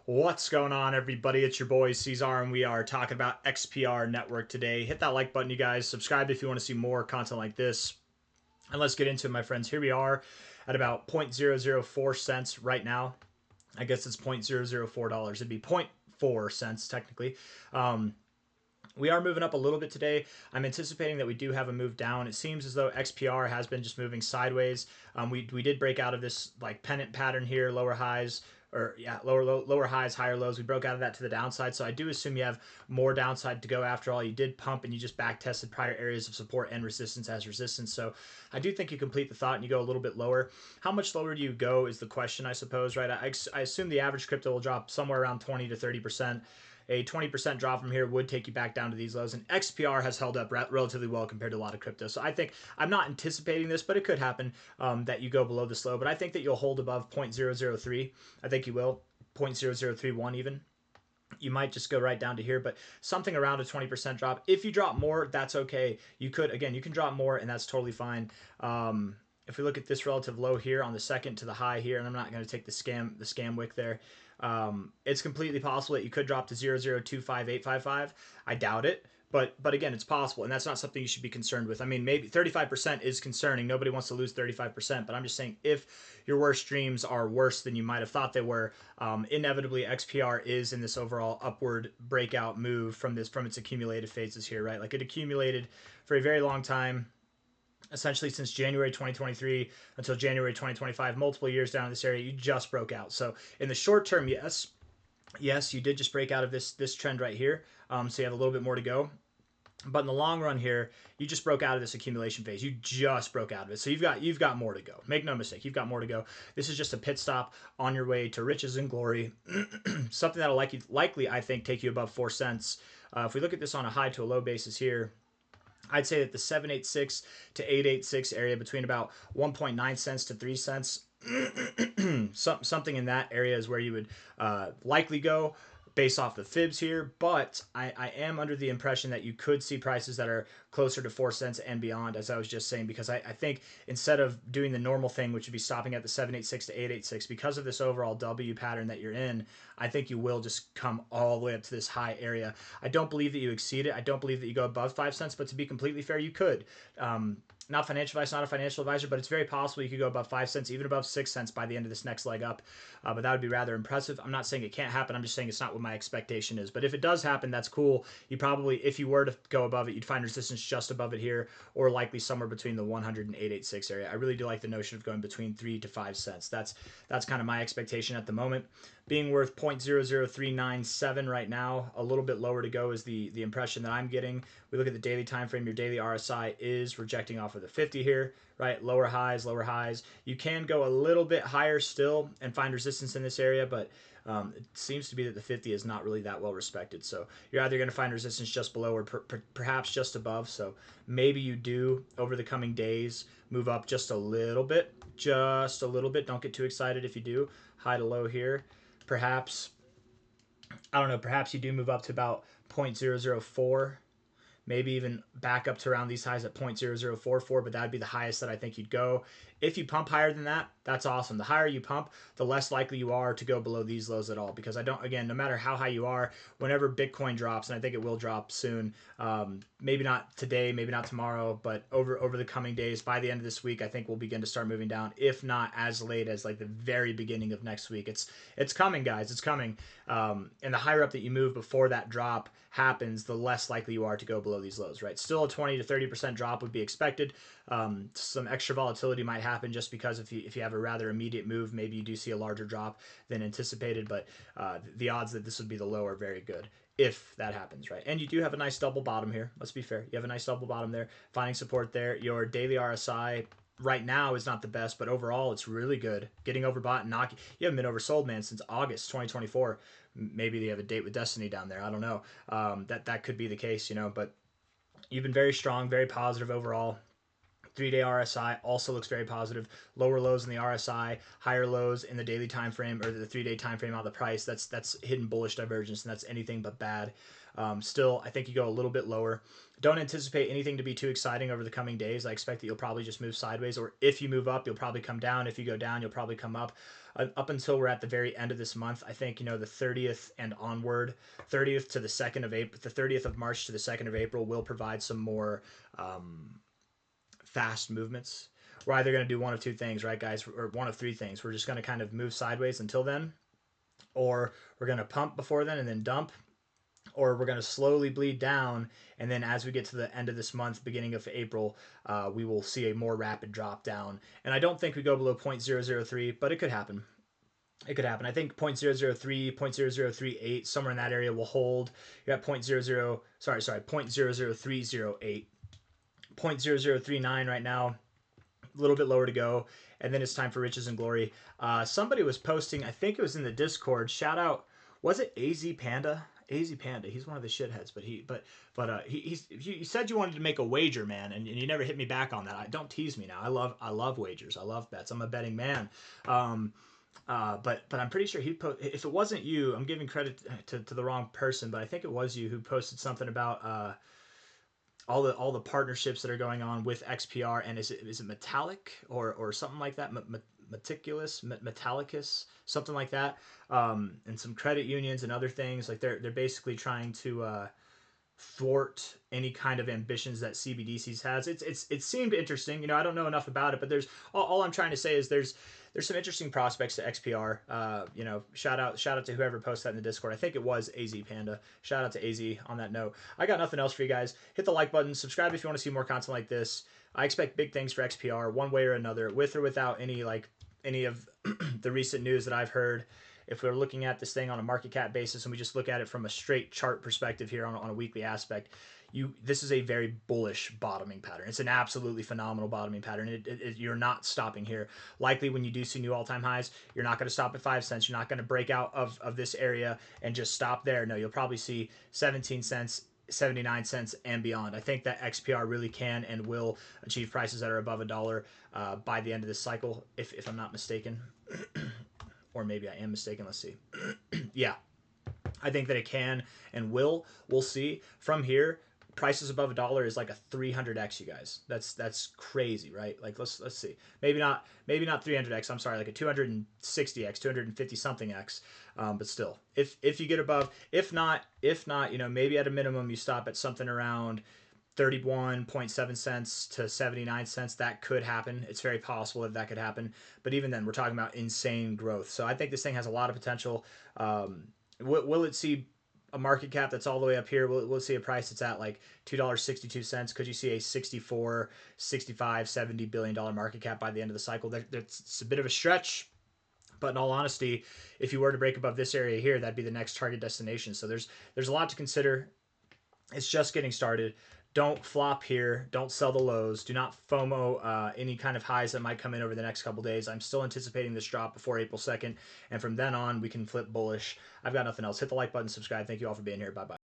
What's going on, everybody? It's your boy C-Zar, and we are talking about XPR network today. Hit that like button, you guys. Subscribe if you want to see more content like this. And let's get into it, my friends. Here we are at about 0.004 cents right now. I guess it's $0.004. It'd be zero point 0.4 cents technically. We are moving up a little bit today. I'm anticipating that we do have a move down. It seems as though XPR has been just moving sideways. We did break out of this like pennant pattern here, lower highs, or yeah, lower highs, higher lows. We broke out of that to the downside. So I do assume you have more downside to go. After all, you did pump and you just back tested prior areas of support and resistance as resistance. So I do think you complete the thought and you go a little bit lower. How much lower do you go is the question, I suppose, right? I assume the average crypto will drop somewhere around 20 to 30%. A 20% drop from here would take you back down to these lows, and XPR has held up relatively well compared to a lot of crypto. So I think I'm not anticipating this, but it could happen that you go below this low. But I think that you'll hold above 0.003. I think you will 0.0031 even. You might just go right down to here, but something around a 20% drop. If you drop more, that's okay. You can drop more, and that's totally fine. If we look at this relative low here on the second to the high here, and I'm not going to take the scam wick there. It's completely possible that you could drop to 0.0025855. I doubt it, but again, it's possible, and that's not something you should be concerned with. I mean, maybe 35% is concerning. Nobody wants to lose 35%, but I'm just saying if your worst dreams are worse than you might have thought they were, inevitably XPR is in this overall upward breakout move from its accumulated phases here, right? Like it accumulated for a very long time, essentially since January 2023 until January 2025, multiple years down in this area. You just broke out. So in the short term, yes, you did just break out of this trend right here. So you have a little bit more to go. But in the long run here, you just broke out of this accumulation phase. You just broke out of it. So you've got more to go. Make no mistake, you've got more to go. This is just a pit stop on your way to riches and glory. Something that'll likely, I think, take you above 4 cents. If we look at this on a high to a low basis here, I'd say that the 786 to 886 area between about 1.9 cents to 3 cents, something in that area is where you would likely go based off the fibs here. But I am under the impression that you could see prices that are closer to 4 cents and beyond, as I was just saying, because I think instead of doing the normal thing, which would be stopping at the 786 to 886, because of this overall W pattern that you're in, I think you will just come all the way up to this high area. I don't believe that you exceed it. I don't believe that you go above 5 cents, but to be completely fair, you could. Not financial advice, not a financial advisor, but it's very possible you could go above 5 cents, even above 6 cents by the end of this next leg up. But that would be rather impressive. I'm not saying it can't happen. I'm just saying it's not what my expectation is. But if it does happen, that's cool. You probably, if you were to go above it, you'd find resistance just above it here, or likely somewhere between the 100 and 886 area. I really do like the notion of going between 3 to 5 cents. That's kind of my expectation at the moment. Being worth 0.00397 right now, a little bit lower to go is the impression that I'm getting. We look at the daily time frame. Your daily RSI is rejecting off of the 50 here, right? Lower highs, lower highs. You can go a little bit higher still and find resistance in this area, but it seems to be that the 50 is not really that well respected. So you're either going to find resistance just below or perhaps just above. So maybe you do over the coming days move up just a little bit, just a little bit. Don't get too excited if you do. High to low here. Perhaps, I don't know, perhaps you do move up to about 0.004, maybe even back up to around these highs at 0.0044, but that would be the highest that I think you'd go. If you pump higher than that, that's awesome. The higher you pump, the less likely you are to go below these lows at all, because again, no matter how high you are, whenever Bitcoin drops, and I think it will drop soon, maybe not today, maybe not tomorrow, but over the coming days, by the end of this week, I think we'll begin to start moving down, if not as late as like the very beginning of next week. It's coming, guys. It's coming. And the higher up that you move before that drop happens, the less likely you are to go below these lows, right? Still a 20 to 30% drop would be expected. Some extra volatility might happen just because if you have a rather immediate move, maybe you do see a larger drop than anticipated, but the odds that this would be the low are very good if that happens, right? And you do have a nice double bottom here. Let's be fair. You have a nice double bottom there, finding support there. Your daily RSI right now is not the best, but overall it's really good. Getting overbought and knocking. You haven't been oversold, man, since August 2024. Maybe they have a date with Destiny down there. I don't know. That could be the case, but you've been very strong, very positive overall. 3-day RSI also looks very positive. Lower lows in the RSI, higher lows in the daily time frame or the 3-day time frame on the price. That's hidden bullish divergence, and that's anything but bad. Still, I think you go a little bit lower. Don't anticipate anything to be too exciting over the coming days. I expect that you'll probably just move sideways, or if you move up, you'll probably come down. If you go down, you'll probably come up. Up until we're at the very end of this month, I think, the 30th and onward, 30th to the 2nd of April, the 30th of March to the 2nd of April will provide some more fast movements. We're either going to do one of two things, right, guys, or one of three things. We're just going to kind of move sideways until then, or we're going to pump before then and then dump, or we're going to slowly bleed down, and then as we get to the end of this month, beginning of April, we will see a more rapid drop down. And I don't think we go below 0.003, but it could happen. It could happen. I think 0.003, 0.0038, somewhere in that area will hold. You're at 0.00308. 0.0039 right now, a little bit lower to go, and then it's time for riches and glory. Somebody was posting, I think it was in the Discord, shout out, was it AZ Panda? AZ Panda, he's one of the shitheads, but he said you wanted to make a wager, man, and you never hit me back on that. Don't tease me now. I love wagers. I love bets. I'm a betting man. But I'm pretty sure if it wasn't you, I'm giving credit to the wrong person, but I think it was you who posted something about all the partnerships that are going on with XPR, and is it Metallic or something like that, Metallicus, something like that, and some credit unions and other things. Like they're basically trying to thwart any kind of ambitions that CBDCs has. It seemed interesting. I don't know enough about it, but there's all I'm trying to say is there's some interesting prospects to XPR. Shout out to whoever posted that in the Discord. I think it was AZ Panda. Shout out to AZ on that note. I got nothing else for you guys. Hit the like button, subscribe if you want to see more content like this. I expect big things for XPR one way or another, with or without any of the recent news that I've heard. If we're looking at this thing on a market cap basis and we just look at it from a straight chart perspective here on a weekly aspect, this is a very bullish bottoming pattern. It's an absolutely phenomenal bottoming pattern. You're not stopping here. Likely when you do see new all-time highs, you're not going to stop at 5 cents. You're not going to break out of this area and just stop there. No, you'll probably see 17 cents, 79 cents and beyond. I think that XPR really can and will achieve prices that are above $1 by the end of this cycle, if I'm not mistaken. Or maybe I am mistaken. Let's see. Yeah, I think that it can and will. We'll see. From here, prices above $1 is like a 300x, you guys. That's crazy, right? Like let's see. Maybe not 300x. I'm sorry, like a 260x, 250 something x. But still, if you get above, if not, maybe at a minimum you stop at something around 31.7 cents to 79 cents. That could happen. It's very possible that could happen. But even then, we're talking about insane growth. So I think this thing has a lot of potential. Will it see a market cap that's all the way up here? We'll see a price that's at like $2.62. Could you see a 64, 65, $70 billion market cap by the end of the cycle? That's a bit of a stretch. But in all honesty, if you were to break above this area here, that'd be the next target destination. So there's a lot to consider. It's just getting started. Don't flop here. Don't sell the lows. Do not FOMO any kind of highs that might come in over the next couple days. I'm still anticipating this drop before April 2nd. And from then on, we can flip bullish. I've got nothing else. Hit the like button, subscribe. Thank you all for being here. Bye-bye.